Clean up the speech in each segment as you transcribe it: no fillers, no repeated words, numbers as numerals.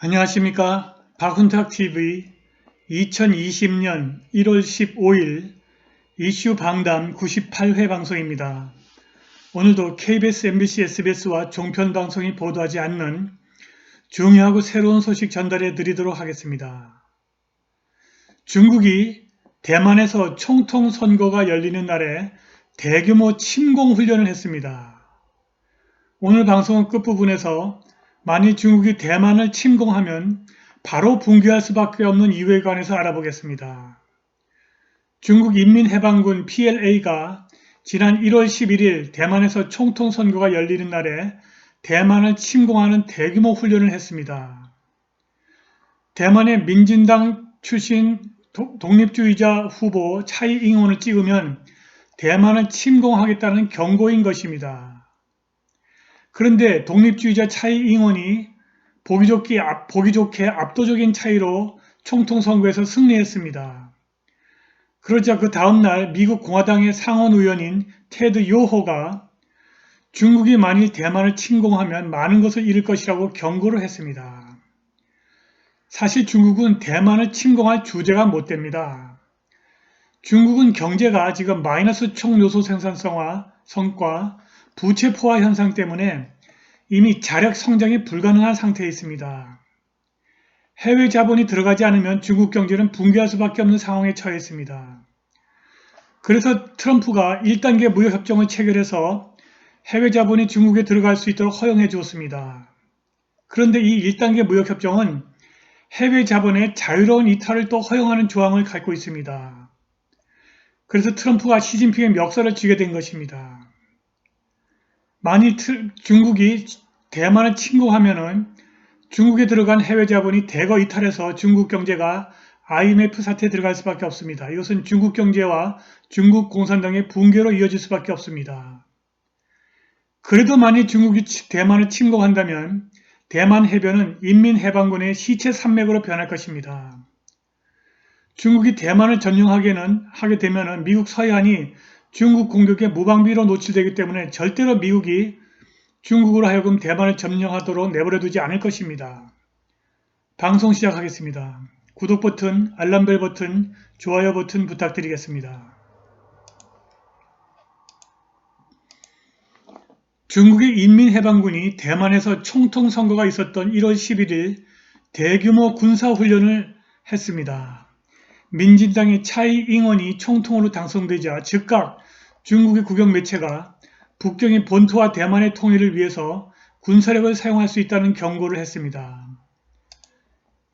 안녕하십니까. 박훈탁TV 2020년 1월 15일 이슈 방담 98회 방송입니다. 오늘도 KBS, MBC, SBS와 종편 방송이 보도하지 않는 중요하고 새로운 소식 전달해 드리도록 하겠습니다. 중국이 대만에서 총통 선거가 열리는 날에 대규모 침공 훈련을 했습니다. 오늘 방송은 끝부분에서 만일 중국이 대만을 침공하면 바로 붕괴할 수밖에 없는 이유에 관해서 알아보겠습니다. 중국 인민해방군 PLA가 지난 1월 11일 대만에서 총통 선거가 열리는 날에 대만을 침공하는 대규모 훈련을 했습니다. 대만의 민진당 출신 독립주의자 후보 차이잉원을 찍으면 대만을 침공하겠다는 경고인 것입니다. 그런데 독립주의자 차이잉원이 보기 좋게 압도적인 차이로 총통 선거에서 승리했습니다. 그러자 그 다음날 미국 공화당의 상원 의원인 테드 요호가 중국이 만일 대만을 침공하면 많은 것을 잃을 것이라고 경고를 했습니다. 사실 중국은 대만을 침공할 주제가 못 됩니다. 중국은 경제가 지금 마이너스 총요소 생산성과 부채 포화 현상 때문에 이미 자력 성장이 불가능한 상태에 있습니다. 해외 자본이 들어가지 않으면 중국 경제는 붕괴할 수밖에 없는 상황에 처해 있습니다. 그래서 트럼프가 1단계 무역협정을 체결해서 해외 자본이 중국에 들어갈 수 있도록 허용해 주었습니다. 그런데 이 1단계 무역협정은 해외 자본의 자유로운 이탈을 또 허용하는 조항을 갖고 있습니다. 그래서 트럼프가 시진핑의 멱살을 쥐게 된 것입니다. 만일 중국이 대만을 침공하면은 중국에 들어간 해외 자본이 대거 이탈해서 중국 경제가 IMF 사태에 들어갈 수밖에 없습니다. 이것은 중국 경제와 중국 공산당의 붕괴로 이어질 수밖에 없습니다. 그래도 만일 중국이 대만을 침공한다면 대만 해변은 인민해방군의 시체 산맥으로 변할 것입니다. 중국이 대만을 점령하게 되면 미국 서해안이 중국 공격에 무방비로 노출되기 때문에 절대로 미국이 중국으로 하여금 대만을 점령하도록 내버려두지 않을 것입니다. 방송 시작하겠습니다. 구독 버튼, 알람벨 버튼, 좋아요 버튼 부탁드리겠습니다. 중국의 인민해방군이 대만에서 총통 선거가 있었던 1월 11일 대규모 군사훈련을 했습니다. 민진당의 차이잉원이 총통으로 당선되자 즉각 중국의 국영 매체가 북경의 본토와 대만의 통일을 위해서 군사력을 사용할 수 있다는 경고를 했습니다.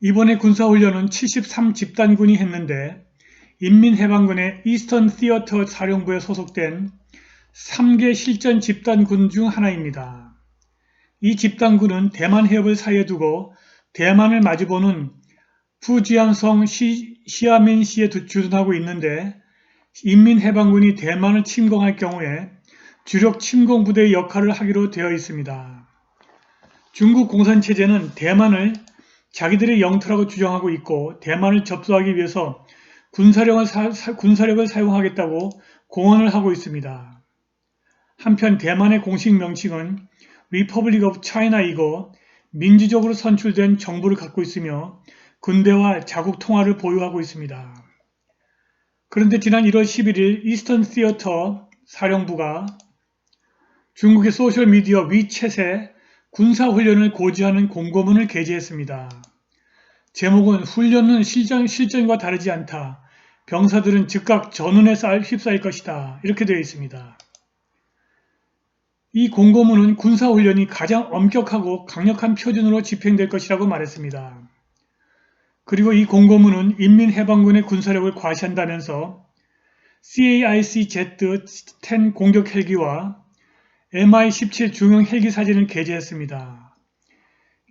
이번에 군사훈련은 73집단군이 했는데 인민해방군의 이스턴 티어터 사령부에 소속된 3개 실전 집단군 중 하나입니다. 이 집단군은 대만 해협을 사이에 두고 대만을 마주보는 푸지안성 시아민시에 주둔하고 있는데 인민해방군이 대만을 침공할 경우에 주력 침공부대의 역할을 하기로 되어 있습니다. 중국 공산체제는 대만을 자기들의 영토라고 주장하고 있고 대만을 접수하기 위해서 군사력을 사용하겠다고 공언을 하고 있습니다. 한편 대만의 공식 명칭은 Republic of China이고 민주적으로 선출된 정부를 갖고 있으며 군대와 자국 통화를 보유하고 있습니다. 그런데 지난 1월 11일 이스턴 티어터 사령부가 중국의 소셜미디어 위챗에 군사훈련을 고지하는 공고문을 게재했습니다. 제목은 훈련은 실전과 다르지 않다. 병사들은 즉각 전운에 휩싸일 것이다. 이렇게 되어 있습니다. 이 공고문은 군사훈련이 가장 엄격하고 강력한 표준으로 집행될 것이라고 말했습니다. 그리고 이 공고문은 인민해방군의 군사력을 과시한다면서 CAIC-Z-10 공격 헬기와 MI-17 중형 헬기 사진을 게재했습니다.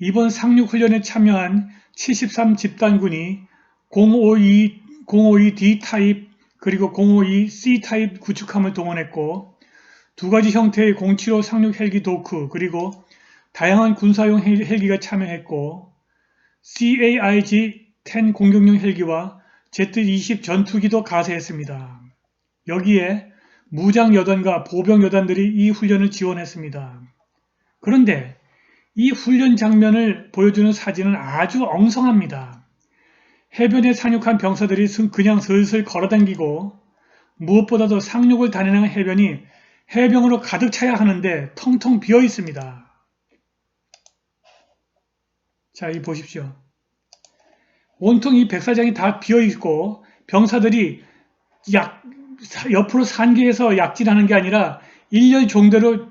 이번 상륙훈련에 참여한 73집단군이 052D 타입 그리고 052C 타입 구축함을 동원했고 두 가지 형태의 075 상륙 헬기 도크 그리고 다양한 군사용 헬기가 참여했고 CAIG-10 공격용 헬기와 Z-20 전투기도 가세했습니다. 여기에 무장 여단과 보병 여단들이 이 훈련을 지원했습니다. 그런데 이 훈련 장면을 보여주는 사진은 아주 엉성합니다. 해변에 상륙한 병사들이 그냥 슬슬 걸어다니고 무엇보다도 상륙을 단행한 해변이 해병으로 가득 차야 하는데 텅텅 비어 있습니다. 자, 이 보십시오. 온통 이 백사장이 다 비어 있고 병사들이 옆으로 산계해서 약진하는 게 아니라 일렬 종대로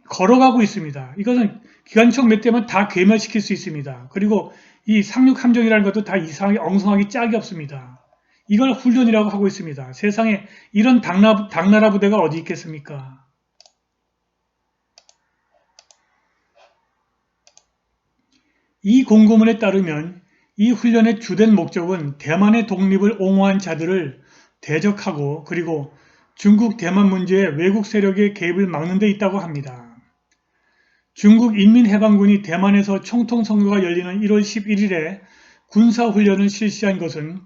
걸어가고 있습니다. 이것은 기관총 몇 대만 다 괴멸시킬 수 있습니다. 그리고 이 상륙 함정이라는 것도 다 이상하게 엉성하게 짝이 없습니다. 이걸 훈련이라고 하고 있습니다. 세상에 이런 당나라 부대가 어디 있겠습니까? 이 공고문에 따르면 이 훈련의 주된 목적은 대만의 독립을 옹호한 자들을 대적하고 그리고 중국 대만 문제에 외국 세력의 개입을 막는 데 있다고 합니다. 중국 인민해방군이 대만에서 총통선거가 열리는 1월 11일에 군사훈련을 실시한 것은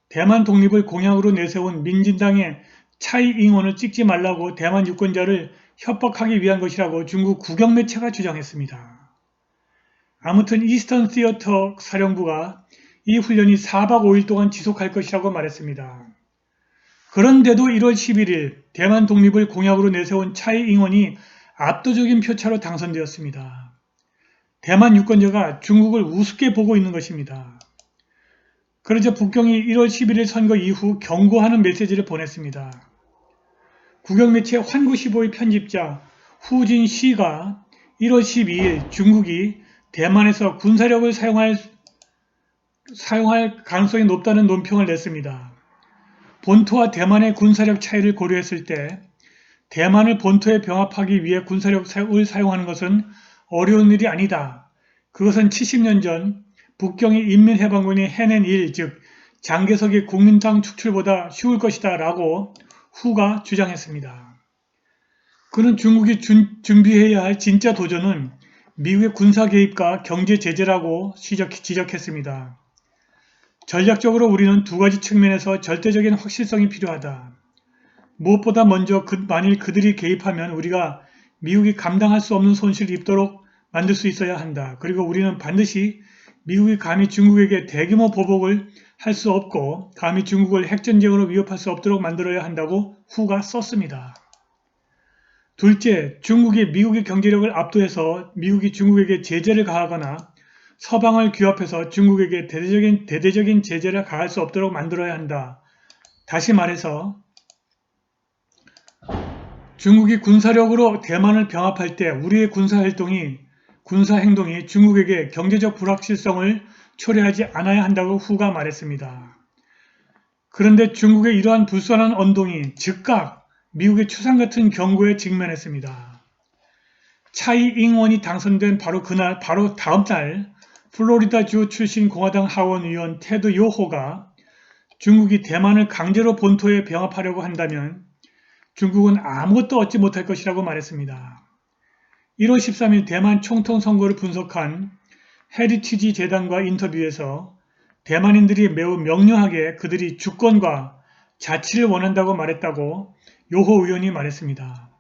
대만 독립을 공약으로 내세운 민진당의 차이잉원을 찍지 말라고 대만 유권자를 협박하기 위한 것이라고 중국 국영매체가 주장했습니다. 아무튼 이스턴 시어터 사령부가 이 훈련이 4박 5일 동안 지속할 것이라고 말했습니다. 그런데도 1월 11일 대만 독립을 공약으로 내세운 차이잉원이 압도적인 표차로 당선되었습니다. 대만 유권자가 중국을 우습게 보고 있는 것입니다. 그러자 북경이 1월 11일 선거 이후 경고하는 메시지를 보냈습니다. 국영매체 환구15의 편집자 후진 씨가 1월 12일 중국이 대만에서 군사력을 사용할 가능성이 높다는 논평을 냈습니다. 본토와 대만의 군사력 차이를 고려했을 때 대만을 본토에 병합하기 위해 군사력을 사용하는 것은 어려운 일이 아니다. 그것은 70년 전 북경의 인민해방군이 해낸 일, 즉 장개석의 국민당 축출보다 쉬울 것이다 라고 후가 주장했습니다. 그는 중국이 준비해야 할 진짜 도전은 미국의 군사 개입과 경제 제재라고 지적했습니다. 전략적으로 우리는 두 가지 측면에서 절대적인 확실성이 필요하다. 무엇보다 먼저 만일 그들이 개입하면 우리가 미국이 감당할 수 없는 손실을 입도록 만들 수 있어야 한다. 그리고 우리는 반드시 미국이 감히 중국에게 대규모 보복을 할 수 없고 감히 중국을 핵전쟁으로 위협할 수 없도록 만들어야 한다고 후가 썼습니다. 둘째, 중국이 미국의 경제력을 압도해서 미국이 중국에게 제재를 가하거나 서방을 규합해서 중국에게 대대적인 제재를 가할 수 없도록 만들어야 한다. 다시 말해서 중국이 군사력으로 대만을 병합할 때 우리의 군사 행동이 중국에게 경제적 불확실성을 초래하지 않아야 한다고 후가 말했습니다. 그런데 중국의 이러한 불순한 언동이 즉각 미국의 추상 같은 경고에 직면했습니다. 차이잉원이 당선된 바로 다음 날 플로리다주 출신 공화당 하원 의원 테드 요호가 중국이 대만을 강제로 본토에 병합하려고 한다면 중국은 아무것도 얻지 못할 것이라고 말했습니다. 1월 13일 대만 총통 선거를 분석한 헤리티지 재단과 인터뷰에서 대만인들이 매우 명료하게 그들이 주권과 자치를 원한다고 말했다고 요호 의원이 말했습니다.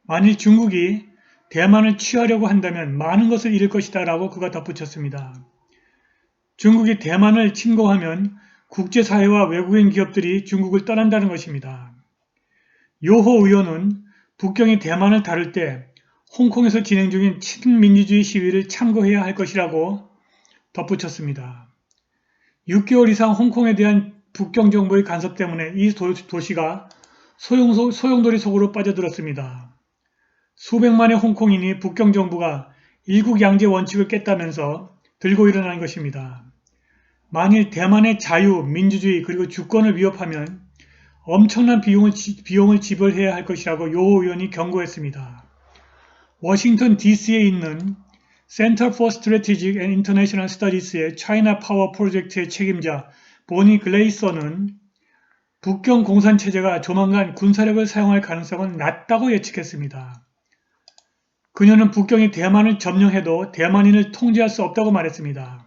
만일 중국이 대만을 취하려고 한다면 많은 것을 잃을 것이다 라고 그가 덧붙였습니다. 중국이 대만을 침공하면 국제사회와 외국인 기업들이 중국을 떠난다는 것입니다. 요호 의원은 북경이 대만을 다룰 때 홍콩에서 진행 중인 친민주주의 시위를 참고해야 할 것이라고 덧붙였습니다. 6개월 이상 홍콩에 대한 북경 정부의 간섭 때문에 이 도시가 소용돌이 속으로 빠져들었습니다. 수백만의 홍콩인이 북경 정부가 일국양제 원칙을 깼다면서 들고 일어난 것입니다. 만일 대만의 자유, 민주주의 그리고 주권을 위협하면 엄청난 비용을 지불해야 할 것이라고 요 의원이 경고했습니다. 워싱턴 DC에 있는 Center for Strategic and International Studies의 차이나 파워 프로젝트의 책임자 보니 글레이서는 북경 공산체제가 조만간 군사력을 사용할 가능성은 낮다고 예측했습니다. 그녀는 북경이 대만을 점령해도 대만인을 통제할 수 없다고 말했습니다.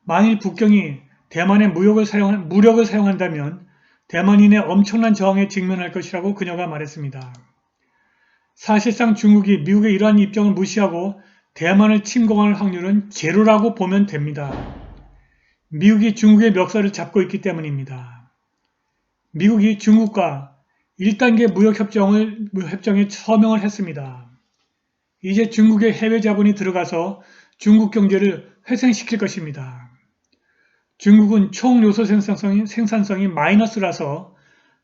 만일 북경이 대만의 무력을 사용한다면 대만인의 엄청난 저항에 직면할 것이라고 그녀가 말했습니다. 사실상 중국이 미국의 이러한 입장을 무시하고 대만을 침공할 확률은 제로라고 보면 됩니다. 미국이 중국의 멱살을 잡고 있기 때문입니다. 미국이 중국과 1단계 무역협정에 서명을 했습니다. 이제 중국의 해외 자본이 들어가서 중국 경제를 회생시킬 것입니다. 중국은 총 요소 생산성이 마이너스라서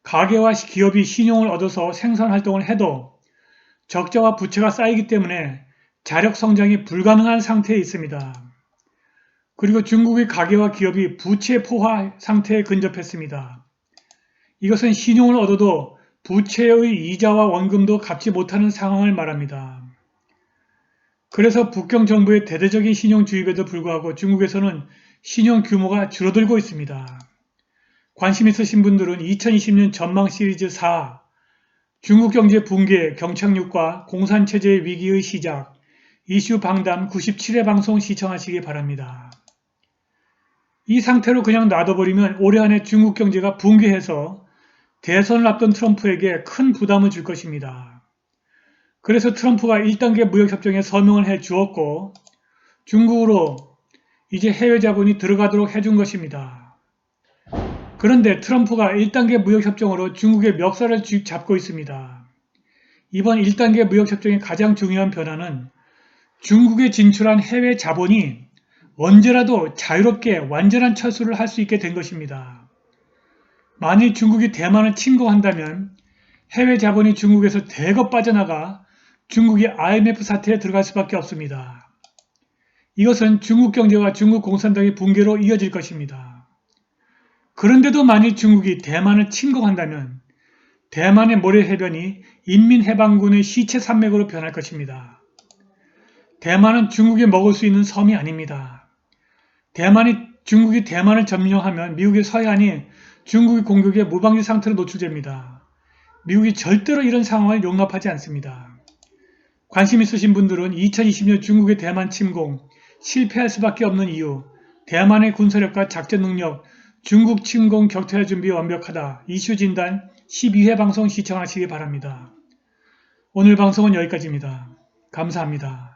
가계와 기업이 신용을 얻어서 생산 활동을 해도 적자와 부채가 쌓이기 때문에 자력 성장이 불가능한 상태에 있습니다. 그리고 중국의 가계와 기업이 부채 포화 상태에 근접했습니다. 이것은 신용을 얻어도 부채의 이자와 원금도 갚지 못하는 상황을 말합니다. 그래서 북경 정부의 대대적인 신용 주입에도 불구하고 중국에서는 신용 규모가 줄어들고 있습니다. 관심 있으신 분들은 2020년 전망 시리즈 4 중국 경제 붕괴, 경착륙과 공산체제의 위기의 시작 이슈 방담 97회 방송 시청하시기 바랍니다. 이 상태로 그냥 놔둬버리면 올해 안에 중국 경제가 붕괴해서 대선을 앞둔 트럼프에게 큰 부담을 줄 것입니다. 그래서 트럼프가 1단계 무역협정에 서명을 해 주었고 중국으로 이제 해외 자본이 들어가도록 해준 것입니다. 그런데 트럼프가 1단계 무역협정으로 중국의 멱살을 잡고 있습니다. 이번 1단계 무역협정의 가장 중요한 변화는 중국에 진출한 해외 자본이 언제라도 자유롭게 완전한 철수를 할 수 있게 된 것입니다. 만일 중국이 대만을 침공한다면 해외 자본이 중국에서 대거 빠져나가 중국이 IMF 사태에 들어갈 수밖에 없습니다. 이것은 중국 경제와 중국 공산당의 붕괴로 이어질 것입니다. 그런데도 만일 중국이 대만을 침공한다면 대만의 모래해변이 인민해방군의 시체 산맥으로 변할 것입니다. 대만은 중국이 먹을 수 있는 섬이 아닙니다. 중국이 대만을 점령하면 미국의 서해안이 중국의 공격에 무방비 상태로 노출됩니다. 미국이 절대로 이런 상황을 용납하지 않습니다. 관심 있으신 분들은 2020년 중국의 대만 침공, 실패할 수밖에 없는 이유, 대만의 군사력과 작전 능력, 중국 침공 격퇴할 준비 완벽하다, 이슈 진단 12회 방송 시청하시기 바랍니다. 오늘 방송은 여기까지입니다. 감사합니다.